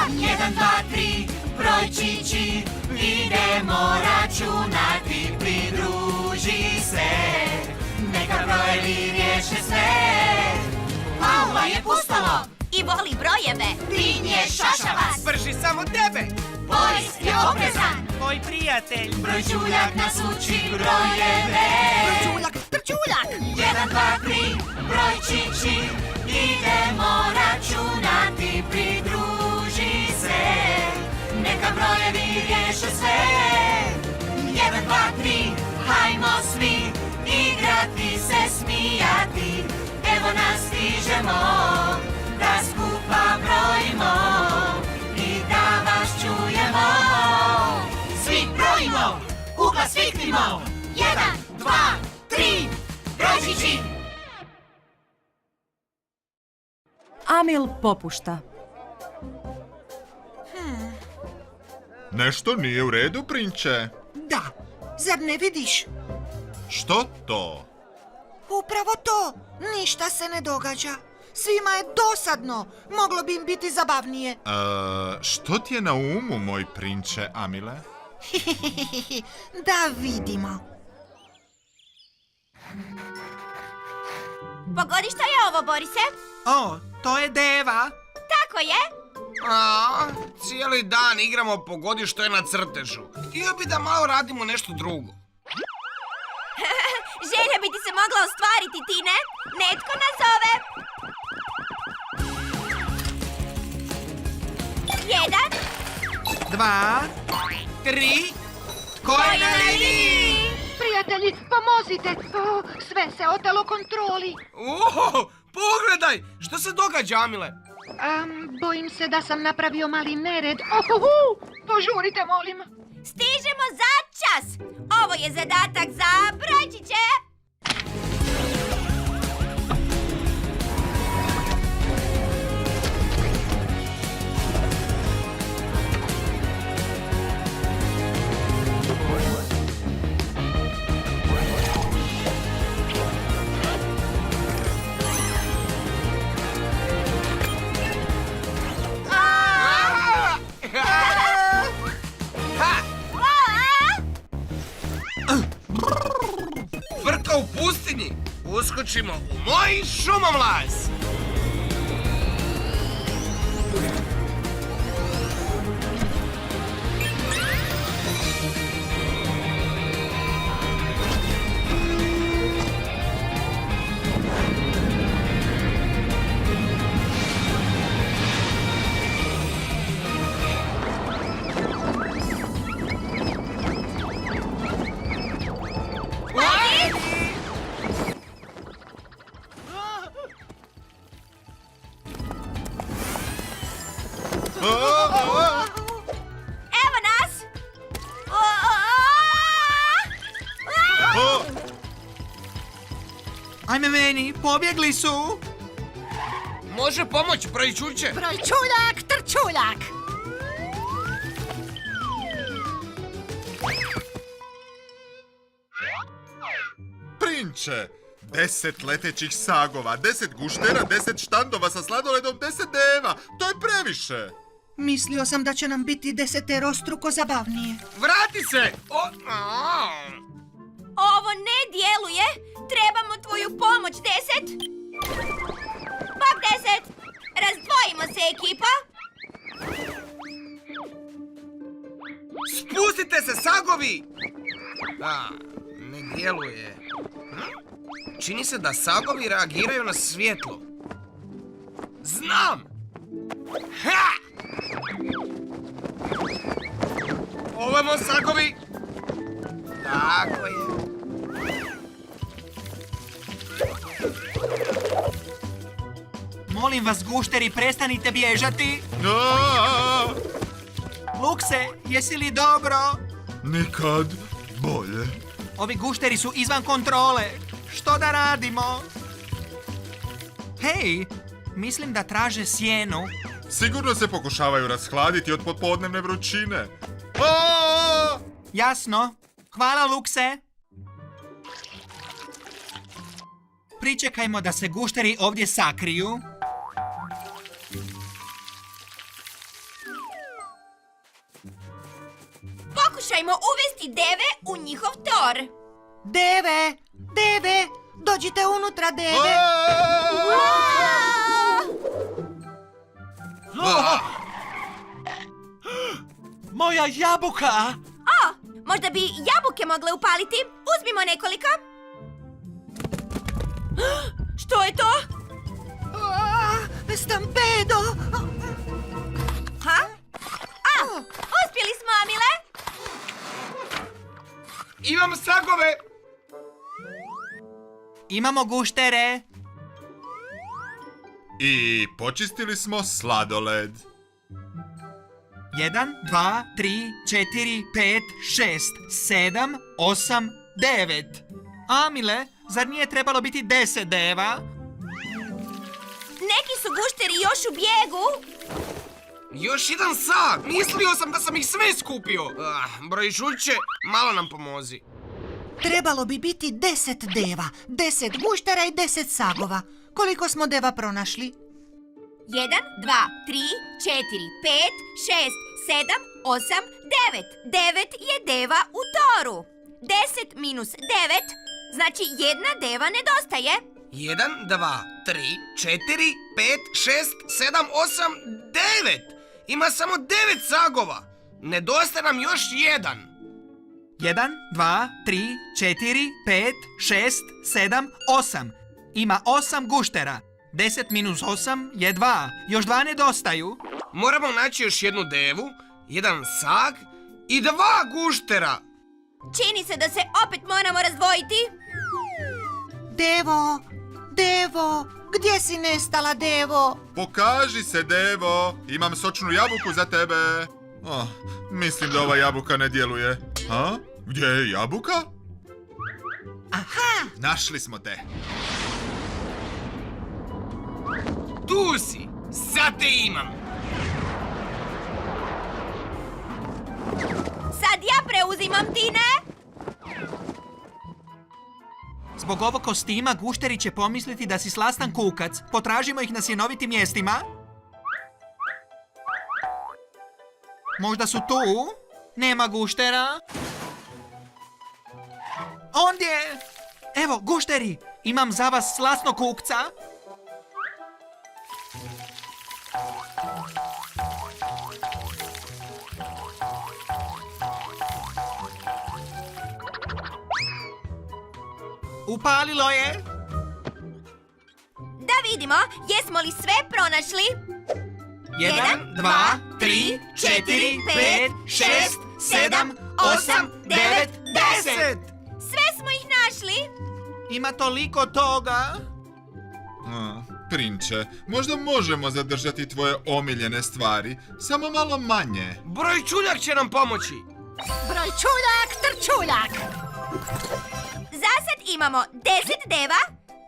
1, 2, 3, brojčići, idemo računati, pridruži se, neka brojevi riješe sve. Paula je pustolo I voli brojeve. Tin je šašavac, Brži samo tebe! Boris je oprezan, Moj prijatelj! Brojčuljak nas uči brojeve. Trčuljak, trčuljak. 1, 2, 3, brojčići, idemo računati, pridruži se, neka brojevi riješe sve. 1, 2, 3, hajmo svi igrati se, smijati, evo nas stižemo, da skupa brojimo i da vas čujemo. Svi brojimo, u glas viknimo, 1, 2, 3, brojčići. Amil popušta. Nešto nije u redu, prinče. Da, zar ne vidiš? Što to? Upravo to, ništa se ne događa. Svima je dosadno, moglo bi im biti zabavnije. Što ti je na umu, moj prinče Amile? Da vidimo. Pogodi što je ovo, Borise? O, to je deva! Tako je. Cijeli dan igramo pogodi što je na crtežu. Htio bi da malo radimo nešto drugo. Želja bi ti se mogla ostvariti, Tine. Netko nas zove. 1, 2, 3... Tko je na liniji? Prijatelji, pomozite! Sve se otelo kontroli. Pogledaj! Što se događa, Amile? Bojim se da sam napravio mali nered. Ohuhu! Požurite, molim. stižemo za čas. Ovo je zadatak za brojčiće. Frka u pustinji! Uskočimo u moj šumomlaz! Evo nas! Ajme meni, pobjegli su! Može pomoć, brojčuće? Brojčuljak, trčuljak! Prinče, 10 letećih sagova, 10 guštera, 10 štandova sa sladoledom, 10 deva. To je previše. Mislio sam da će nam biti deseterostruko zabavnije. Vrati se! Ovo ne djeluje. Trebamo tvoju pomoć, 10. Bog 10. Razdvojimo se, ekipa. Spustite se, sagovi! Ne djeluje. Čini se da sagovi reagiraju na svjetlo. Znam! Ha! Ovamo, sagovi! Tako je. Molim vas, gušteri, prestanite bježati! Lukse, jesi li dobro? Nikad bolje. Ovi gušteri su izvan kontrole. Što da radimo? Hej, mislim da traže sjenu. Sigurno se pokušavaju rashladiti od popodnevne vrućine. Jasno. Hvala, Lukse. Pričekajmo da se gušteri ovdje sakriju. Pokušajmo uvesti deve u njihov tor. Deve, deve, dođite unutra, deve. Moja jabuka! O, možda bi jabuke mogle upaliti. Uzmimo nekoliko. Što je to? Stampedo! Ha? Uspjeli smo, Amile. Imam sagove! Imamo guštere! I počistili smo sladoled. 1, 2, 3, 4, 5, 6, 7, 8, 9. Amile, zar nije trebalo biti 10 deva? Neki su gušteri još u bijegu. Još jedan sag! Mislio sam da sam ih sve skupio! Brojčuće, malo nam pomozi. Trebalo bi biti 10 deva, 10 guštera i 10 sagova. Koliko smo deva pronašli? 1, 2, 3, 4, 5, 6, 7, 8, 9. 9 je deva u toru. 10 minus 9, znači jedna deva nedostaje. 1, 2, 3, 4, 5, 6, 7, 8, 9! Ima samo 9 sagova! Nedostaje nam još jedan! 1, 2, 3, 4, 5, 6, 7, 8. Ima 8 guštera. 10 minus 8 je 2. Još 2 nedostaju. Moramo naći još jednu devu, jedan sag i 2 guštera! Čini se da se opet moramo razdvojiti. Devo, Devo, gdje si nestala, Devo? Pokaži se, Devo. Imam sočnu jabuku za tebe. Mislim da ova jabuka ne djeluje. A? Gdje je jabuka? Aha! Našli smo te. Tu si! Sad te imam! Sad ja preuzimam, Tine. Zbog ovog kostima gušteri će pomisliti da si slastan kukac. Potražimo ih na sjenovitim mjestima. Možda su tu? Nema guštera. Ondje! Evo, gušteri! Imam za vas slasnog kukca. Upalilo je. Da vidimo, jesmo li sve pronašli? 1, 2, 3, 4, 5, 6, 7, 8, 9, 10! Sve smo ih našli. Ima toliko toga. Prinče, možda možemo zadržati tvoje omiljene stvari, samo malo manje. Brojčuljak će nam pomoći! Brojčuljak, trčuljak. Za sad imamo 10 deva,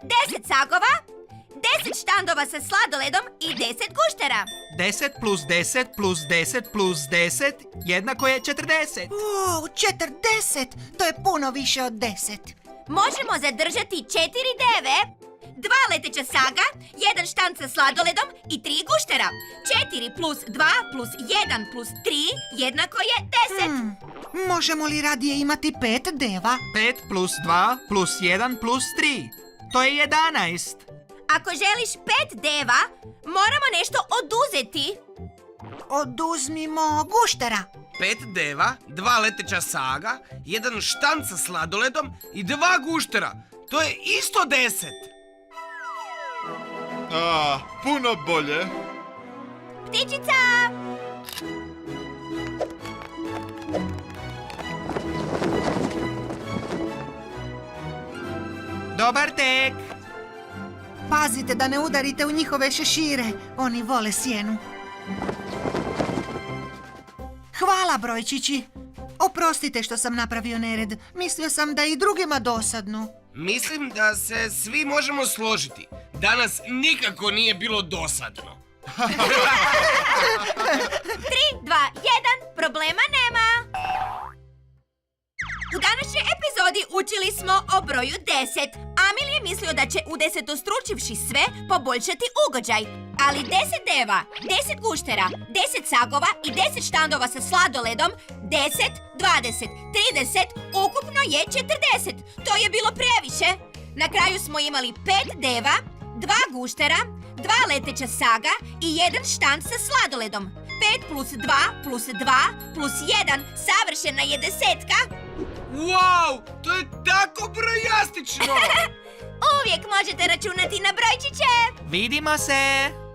10 sagova, 10 štandova sa sladoledom i 10 guštera. 10 plus 10 plus 10 plus 10 jednako je 40. 40! To je puno više od 10. Možemo zadržati 4 deve, 2 leteća saga, 1 štand sa sladoledom i 3 guštera. 4 plus 2 plus 1 plus 3 jednako je 10. Možemo li radije imati 5 deva? 5 plus 2 plus 1 plus 3. To je 11. Ako želiš 5 deva, moramo nešto oduzeti. Oduzmimo guštera. 5 deva, 2 leteća saga, 1 štand sa sladoledom i 2 guštera. To je isto 10. Puno bolje. Ptičica! Dobar tek. Pazite da ne udarite u njihove šešire. Oni vole sjenu. Hvala, brojčići. Oprostite što sam napravio nered. Mislio sam da je i drugima dosadno. Mislim da se svi možemo složiti. Danas nikako nije bilo dosadno. 3, 2, 1, problema nema. U današnjoj epizodi učili smo o broju 10. Amil je mislio da će udesetostručivši sve poboljšati ugođaj. Ali 10 deva, 10 guštera, 10 sagova i 10 štandova sa sladoledom, 10, 20, 30, ukupno je 40. To je bilo previše. Na kraju smo imali 5 deva, 2 guštera, 2 leteća saga i 1 štand sa sladoledom. 5 plus 2 plus 2 plus 1, savršena je desetka. Wow, to je tako brojastično! Uvijek možete računati na brojčiće. Vidimo se!